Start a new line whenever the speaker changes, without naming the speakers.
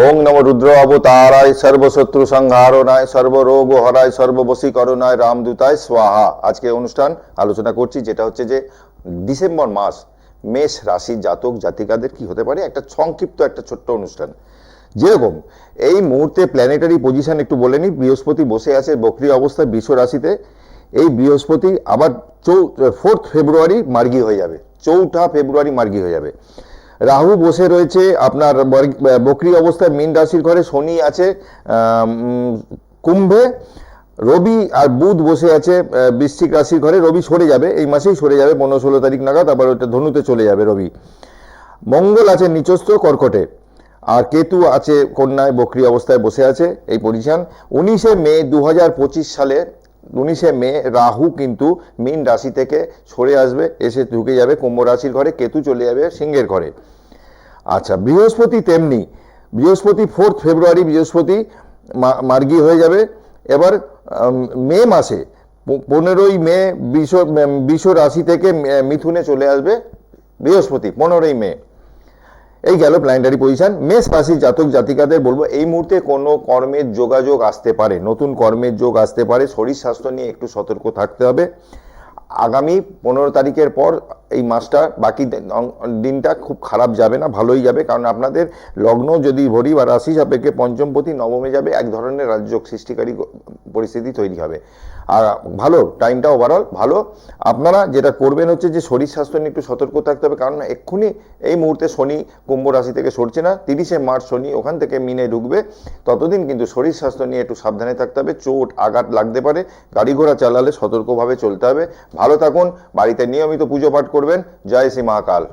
ওং নম রুদ্র অবতারায় সর্বশত্রু সংহারণায় সর্বরোগ হরায় সর্ববশীকরণায় রামদূতায় স্বাহা। আজকে অনুষ্ঠান আলোচনা করছি যেটা হচ্ছে যে ডিসেম্বর মাস মেষ রাশির জাতক জাতিকাদের কি হতে পারে, একটা সংক্ষিপ্ত একটা ছোট্ট অনুষ্ঠান। যেরকম এই মুহূর্তে প্ল্যানেটারি পজিশন একটু বলে নিই। বৃহস্পতি বসে আছে বক্রী অবস্থায় বৃষ রাশিতে। এই বৃহস্পতি আবার 4 ফেব্রুয়ারি মার্গী হয়ে যাবে, 4 ফেব্রুয়ারি মার্গী হয়ে যাবে। রাহু বসে রয়েছে আপনার বক্রী অবস্থায় মীন রাশির ঘরে, শনি আছে কুম্ভে, রবি আর বুধ বসে আছে বৃশ্চিক রাশির ঘরে। রবি সরে যাবে, এই মাসেই সরে যাবে 15-16 তারিখ নাগাদ, আবার ওটা ধনুতে চলে যাবে রবি। মঙ্গল আছে নিচস্থ কর্কটে, আর কেতু আছে কন্যায় বক্রী অবস্থায় বসে আছে। এই পজিশন 19শে মে 2025 সালে 19শে মে রাহু কিন্তু মীন রাশি থেকে সরে আসবে, এসে ঢুকে যাবে কুম্ভ রাশির ঘরে, কেতু চলে যাবে সিংহের ঘরে। আচ্ছা, বৃহস্পতি তেমনি, বৃহস্পতি 4 ফেব্রুয়ারি বৃহস্পতি মার্গী হয়ে যাবে। এবার মে মাসে 15ই মে বৃষ রাশি থেকে মিথুনে চলে আসবে বৃহস্পতি 15ই মে। এই গেল প্ল্যানেটারি পজিশন। মেষ রাশির জাতক জাতিকাদের বলবো এই মুহূর্তে কোনো কর্মের যোগাযোগ আসতে পারে, নতুন কর্মের যোগ আসতে পারে। শরীর স্বাস্থ্য নিয়ে একটু সতর্ক থাকতে হবে। আগামী 15 তারিখের পর এই মাসটা বাকি দিনটা খুব খারাপ যাবে না, ভালোই যাবে। কারণ আপনাদের লগ্ন যদি ভরি বা রাশি সাপেক্ষে পঞ্চমপতি নবমে যাবে, এক ধরনের রাজযোগ সৃষ্টিকারী পরিস্থিতি তৈরি হবে। আর ভালো টাইমটা ওভারঅল ভালো। আপনারা যেটা করবেন হচ্ছে যে শরীর স্বাস্থ্য নিয়ে একটু সতর্ক থাকতে হবে, কারণ এক্ষুনি এই মুহূর্তে শনি কুম্ভ রাশি থেকে সরছে না। 30শে মার্চ শনি ওখান থেকে মিনে ঢুকবে, ততদিন কিন্তু শরীর স্বাস্থ্য নিয়ে একটু সাবধানে থাকতে হবে। চোট আঘাত লাগতে পারে, গাড়ি ঘোড়া চালালে সতর্কভাবে চলতে হবে। ভালো থাকুন, বাড়িতে নিয়মিত পুজো পাঠ করবেন। জয় শ্রী মহাকাল।